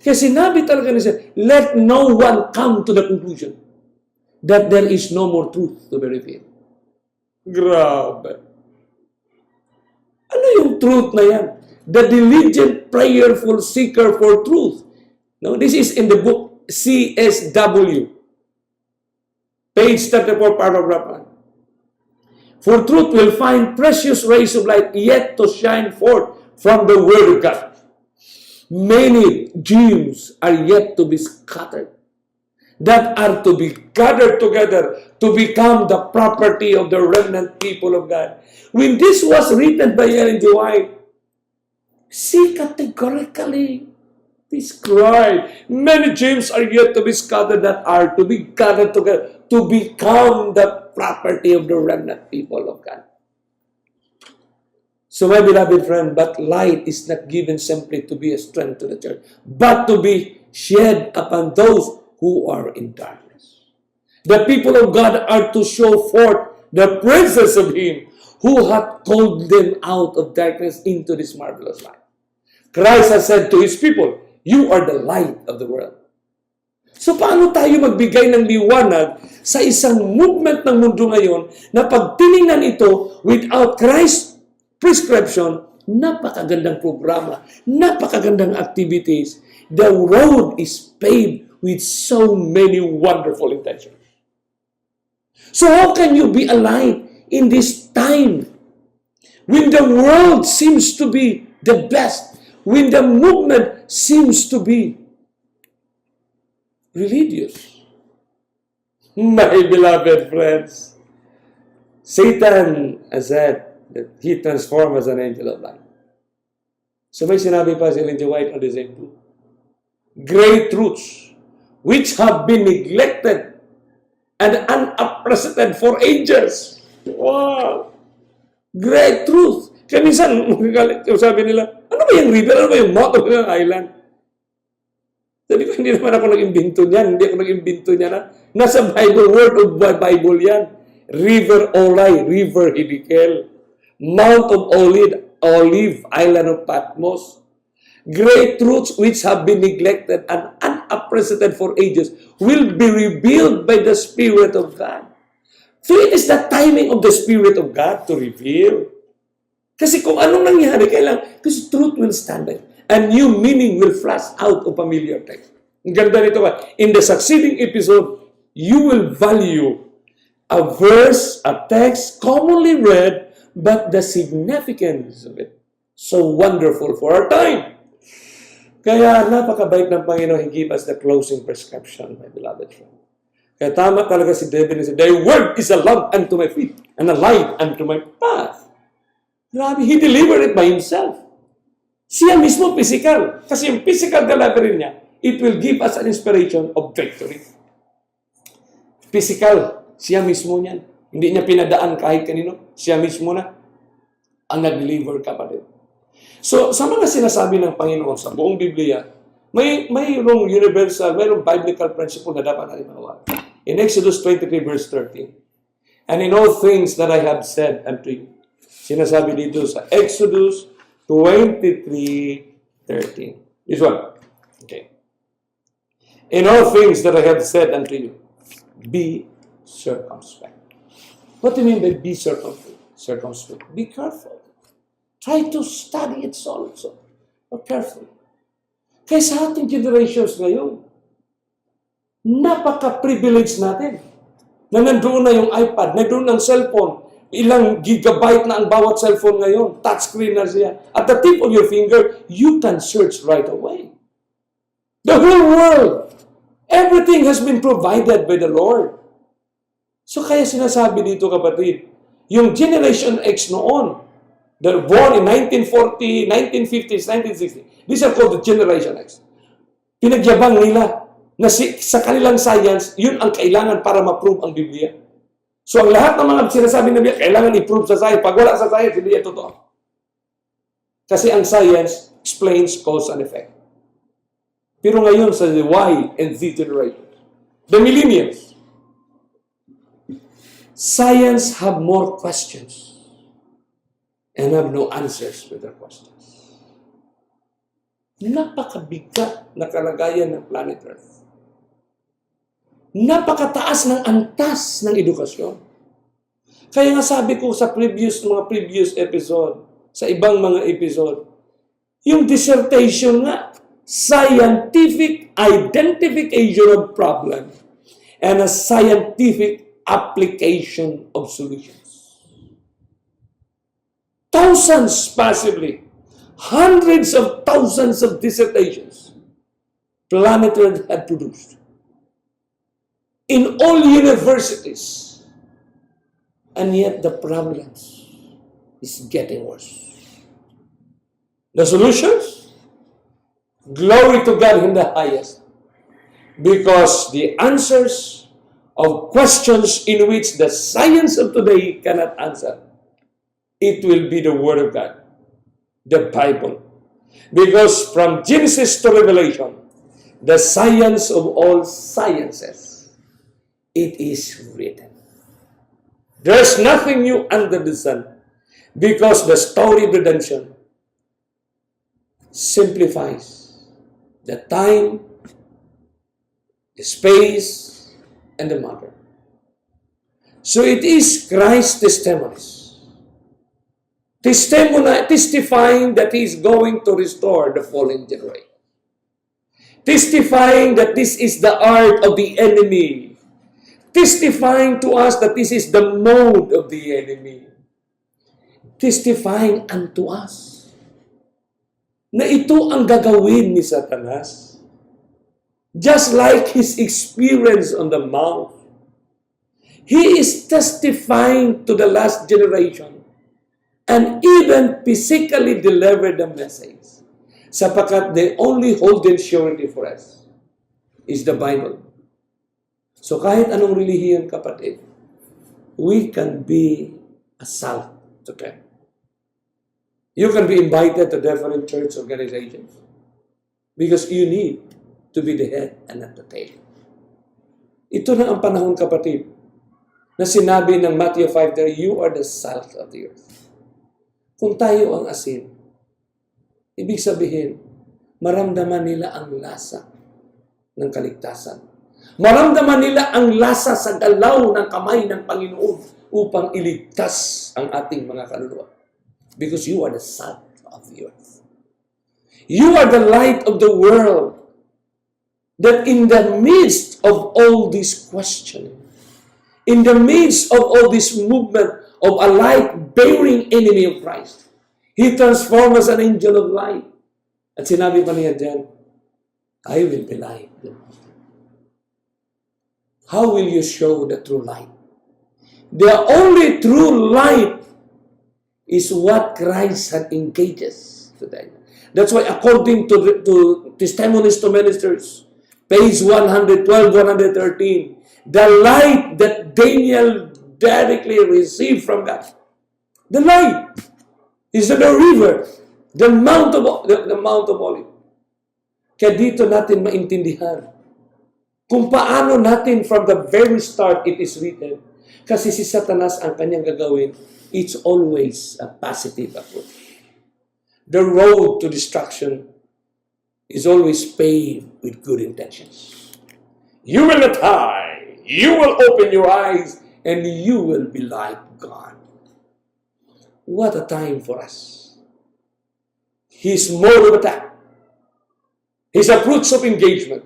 Kaya sinabi talaga niya, let no one come to the conclusion that there is no more truth to be revealed. Grabe. Ano yung truth na yan? The diligent, prayerful seeker for truth. No, this is in the book CSW. Page 34, paragraph 1. For truth will find precious rays of light yet to shine forth from the Word of God. Many gems are yet to be scattered, that are to be gathered together to become the property of the remnant people of God. When this was written by Ellen G. White, she categorically described many gems are yet to be scattered that are to be gathered together to become the property of the remnant people of God. So my beloved friend, but light is not given simply to be a strength to the church, but to be shed upon those who are in darkness. The people of God are to show forth the presence of Him who hath called them out of darkness into this marvelous light. Christ has said to His people, you are the light of the world. So paano tayo magbigay ng liwanag sa isang movement ng mundo ngayon na pag tinignan ito without Christ's prescription, napakagandang programa, napakagandang activities. The road is paved with so many wonderful intentions. So how can you be a light in this time when the world seems to be the best, when the movement seems to be religious? My beloved friends, Satan has said that he transformed as an angel of light. So may sinabi pa si Ellen G. White on the same book. Great truths which have been neglected and unappreciated for ages. Wow! Great truth. Kaya minsan, sabi nila, ano ba yung river? Ano ba yung motto ng island? Sabi ko, hindi naman ako nag-imbento niyan. Hindi ako nag-imbento niyan. Nasa Bible, word of Bible yan. River Olay, River Hiddekel, Mount of Olive, Island of Patmos. Great truths which have been neglected and unappreciated for ages will be revealed by the Spirit of God. So it is the timing of the Spirit of God to reveal. Kasi kung anong nangyari, kasi truth will stand there. A new meaning will flash out of familiar text. Ang ganda nito ba? In the succeeding episode, you will value a verse, a text commonly read, but the significance of it, so wonderful for our time. Kaya napakabait ng Panginoon, He give us the closing prescription, my beloved friend. Kaya tama talaga si David, thy word is a lamp unto my feet, and a light unto my path. Grabe, He delivered it by Himself. Siya mismo physical. Kasi yung physical delivery niya, it will give us an inspiration of victory. Physical, siya mismo niyan. Hindi niya pinadaan kahit kanino. Siya mismo na ang nag-deliver kapatid. So, sa mga sinasabi ng Panginoon sa buong Biblia, mayroong universal, mayroong biblical principle na dapat natin mawala. In Exodus 23 verse 13, and in all things that I have said unto you, sinasabi dito sa Exodus 23:13. This one. Okay. In all things that I have said unto you, be circumspect. What do you mean by be circumspect? Be careful. Try to study it also. But careful. Kaya sa ating generations ngayon, napaka-privilege natin na nandoon na yung iPad, nandoon ang cellphone. Ilang gigabyte na ang bawat cellphone ngayon. Touchscreen na siya. At the tip of your finger, you can search right away. The whole world, everything has been provided by the Lord. So kaya sinasabi dito kapatid, yung Generation X noon, they're born in 1940, 1950s, 1960s. These are called the Generation X. Pinagyabang nila na sa kanilang science, yun ang kailangan para ma-prove ang Biblia. So ang lahat ng mga sinasabi ng Biblia, kailangan i-prove sa science. Pag wala sa science, hindi yan totoo. Kasi ang science explains cause and effect. Pero ngayon sa the Y and Z generation, the millennials, science have more questions and have no answers with their questions. Napakabigat na kalagayan ng planet Earth. Napakataas ng antas ng edukasyon. Kaya nga sabi ko sa mga previous episode, sa ibang mga episode, yung dissertation nga, scientific identification of problem and a scientific application of solutions. Thousands, possibly, hundreds of thousands of dissertations planet Earth had produced in all universities, and yet the problems is getting worse. The solutions? Glory to God in the highest, because the answers of questions in which the science of today cannot answer, it will be the Word of God, the Bible. Because from Genesis to Revelation, the science of all sciences, it is written. There's nothing new under the sun, because the story of redemption simplifies the time, the space, and the matter. So it is Christ's testimonies. Testifying that He is going to restore the fallen generation. Testifying that this is the art of the enemy. Testifying to us that this is the mode of the enemy. Testifying unto us na ito ang gagawin ni Satanas. Just like his experience on the mount, he is testifying to the last generation and even physically delivered the message. Sapagkat the only holding surety for us is the Bible. So kahit anong relihiyon, kapatid, we can be a salt to them. You can be invited to different church organizations because you need to be the head and not the tail. Ito na ang panahon, kapatid, na sinabi ng Matthew 5:3, you are the salt of the earth. Kung tayo ang asin, ibig sabihin, maramdaman nila ang lasa ng kaligtasan. Maramdaman nila ang lasa sa galaw ng kamay ng Panginoon upang iligtas ang ating mga kaluluwa. Because you are the salt of the earth. You are the light of the world. That in the midst of all this questioning, in the midst of all this movement of a light-bearing enemy of Christ, He transformed as an angel of light. At sinabi pa niya dyan, I will be light. How will you show the true light? The only true light is what Christ had engages today. That's why according to Testimonies to Ministers, page 112, 113, the light that Daniel directly received from God, the light is the river, the Mount of Olives. Kaya dito natin maintindihan kung paano natin from the very start it is written. Kasi si Satanas ang kanyang gagawin, it's always a positive approach. The road to destruction is always paved with good intentions. You will not hide. You will open your eyes and you will be like God. What a time for us. His mode of attack, His approach of engagement,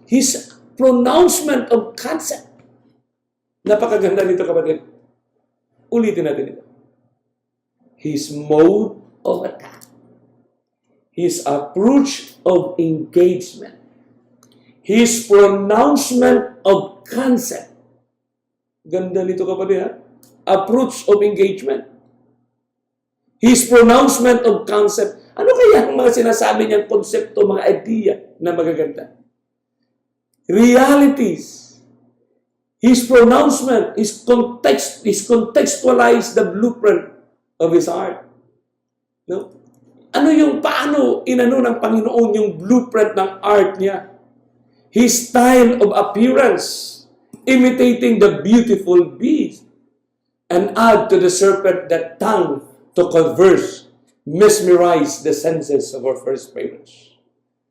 His pronouncement of concept. Napakaganda nito, kapatid. Ulitin natin ito. His mode of attack, His approach of engagement, His pronouncement of concept. Ganda nito, kapatid, ha? Approach of engagement, His pronouncement of concept. Ano kaya ang mga sinasabi niyang konsepto, mga idea na magaganda? Realities. His pronouncement is contextualized the blueprint of His heart. No? Ano yung paano inano ng Panginoon yung blueprint ng art niya? His style of appearance, imitating the beautiful beast, and add to the serpent that tongue to converse mesmerized the senses of our first parents.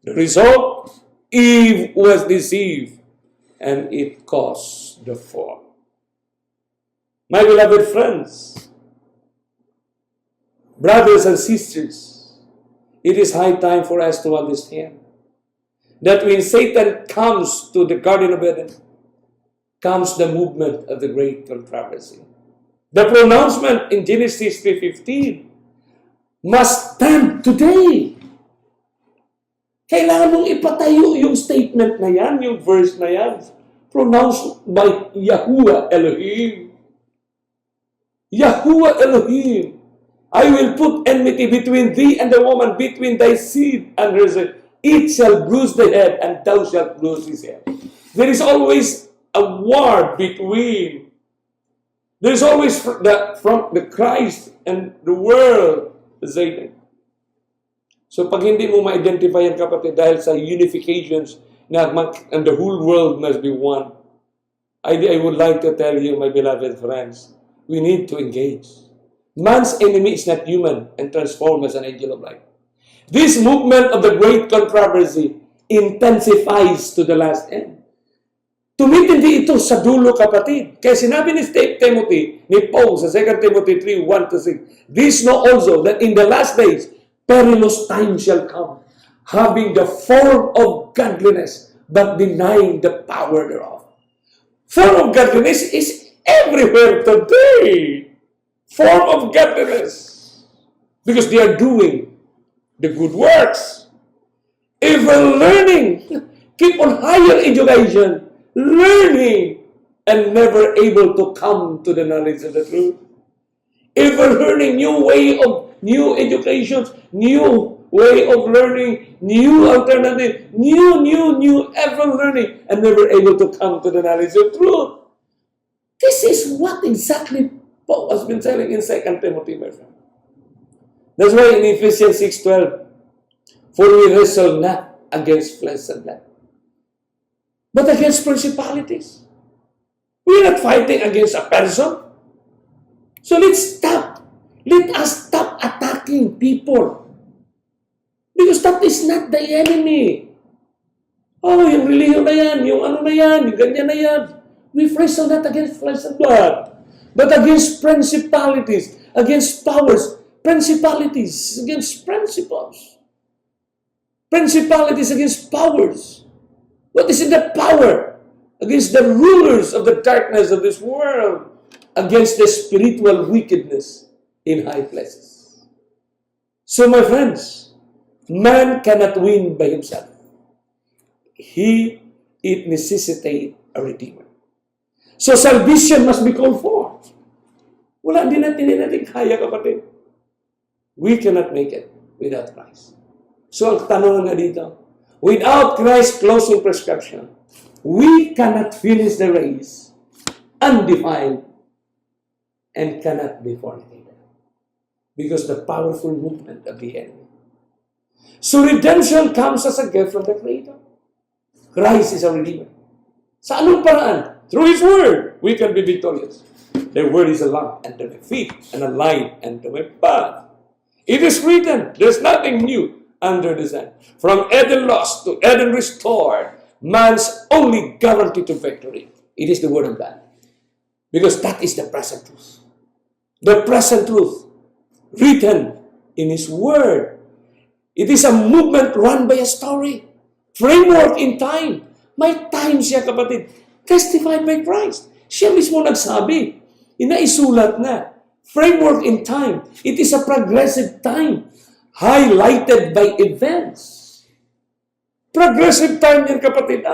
The result, Eve was deceived, and it caused the fall. My beloved friends, brothers and sisters, it is high time for us to understand that when Satan comes to the Garden of Eden, comes the movement of the great controversy. The pronouncement in Genesis 3:15 must stand today. Kailangan mong ipatayo yung statement na yan, yung verse na yan, pronounced by Yahuwah Elohim. Yahuwah Elohim, I will put enmity between thee and the woman, between thy seed and her seed. It shall bruise the head, and thou shalt bruise his head. There is always a war between. There is always from the Christ and the world, Satan. So pag hindi mo ma-identify yan, kapatid, dahil sa unifications and the whole world must be one, I would like to tell you, my beloved friends, we need to engage. Man's enemy is not human and transformed as an angel of light. This movement of the great controversy intensifies to the last end. Tumitindi ito sa dulo, kapatid. Kaya sinabi ni Timothy, ni Paul sa 2 Timothy 3:1-6, this know also that in the last days, perilous times shall come, having the form of godliness, but denying the power thereof. Form of godliness is everywhere today. Form of godliness. Because they are doing the good works. Even learning. Keep on higher education. Learning. And never able to come to the knowledge of the truth. Ever learning new educations, new way of learning, new alternative, new, ever learning, and never able to come to the knowledge of truth. This is what exactly Paul has been telling in 2 Timothy, my friend. That's why in Ephesians 6:12, for we wrestle not against flesh and blood, but against principalities. We're not fighting against a person. So let's stop. Let us stop attacking people. Because that is not the enemy. Oh, yung religion na yan, yung ano na yan, yung ganyan na yan. We wrestle not against flesh and blood, but against principalities, against powers, principalities against principles, principalities against powers. What is in the power? Against the rulers of the darkness of this world, against the spiritual wickedness in high places. So, my friends, man cannot win by himself. It necessitates a redeemer. So, salvation must be called for. Wala din natin kaya, kapatid. We cannot make it without Christ. So, ang tanong nga dito, without Christ's closing prescription, we cannot finish the race undefiled and cannot be fornicated because the powerful movement of the enemy. So redemption comes as a gift from the Creator. Christ is a redeemer. Sa anong paraan? Through His Word, we can be victorious. The Word is a lamp unto my feet and a light unto my path. It is written, there's nothing new under the sun. From Eden lost to Eden restored, man's only guarantee to victory. It is the Word of God. Because that is the present truth. The present truth written in His Word. It is a movement run by a story. Framework in time. May time siya, kapatid. Testified by Christ. Siya mismo nagsabi. Inaisulat na. Framework in time. It is a progressive time. Highlighted by events. Progressive time yan, kapatid.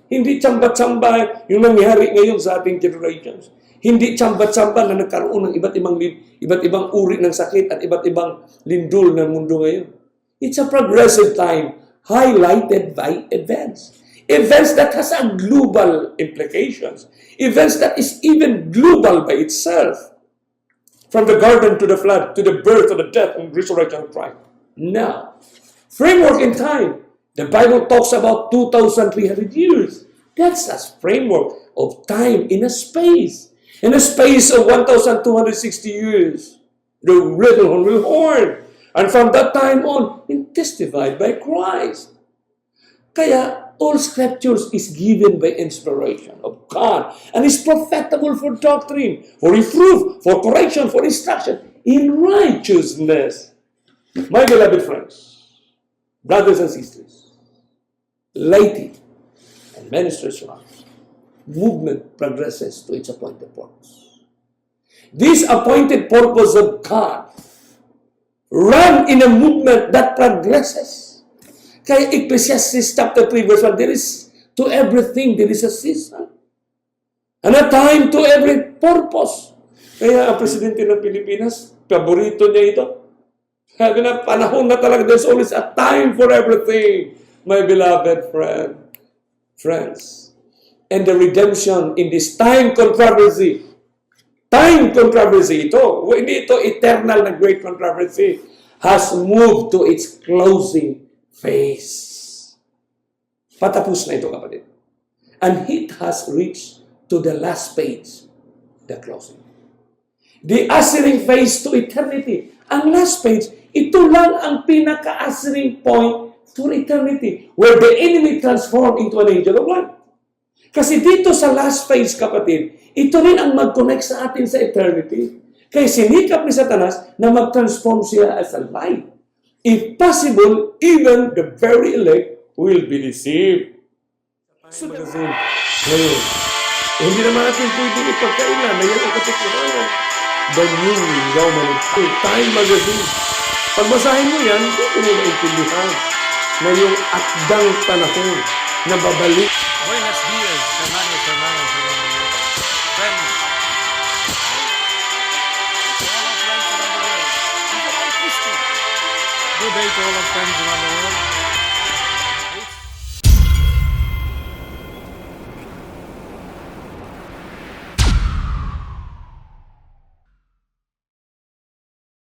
Hindi tsamba-tsamba yung nangyari ngayon sa ating generations. Hindi tsamba-tsamba na nagkaroon ng iba't ibang uri ng sakit at iba't ibang lindol ng mundo ngayon. It's a progressive time highlighted by events. Events that has a global implications. Events that is even global by itself. From the garden to the flood, to the birth, to the death, and resurrection of Christ. Now, framework in time. The Bible talks about 2,300 years. That's a framework of time in a space. In a space of 1,260 years. The little horn will horn. And from that time on, testified by Christ. Kaya, all scriptures is given by inspiration of God and is profitable for doctrine, for reproof, for correction, for instruction in righteousness. My beloved friends, brothers and sisters, laity and ministers' lives, movement progresses to its appointed purpose. This appointed purpose of God run in a movement that progresses. Kaya Ecclesiastes chapter 3 verse 1, there is to everything there is a season and a time to every purpose. Kaya ang presidente ng Pilipinas, paborito niya ito. Sabi na, panahon na talaga, there's always a time for everything, my beloved friends. And the redemption in this time controversy ito, hindi ito eternal na great controversy, has moved to its closing phase. Patapos na ito, kapatid. And it has reached to the last page, the closing. The ushering phase to eternity. Ang last page, ito lang ang pinaka-ushering point to eternity, where the enemy transformed into an angel of light. Kasi dito sa last phase, kapatid, ito rin ang mag-connect sa atin sa eternity. Kaya sinikap ni Satanas na mag-transform siya as a light. If possible, even the very elect will be deceived. So, magazine, ngayon, hindi naman natin pwedeng ipagkailan na yan ang katotohanan. The New Roman Time Magazine. Pagbasahin mo yan, hindi mo naintindihan na yung akdang panahon na babalik. Buenos días, hermanos, hermanas around the world. Friends, to all our friends around the world. And to all Christians. Good day to all our friends around the world.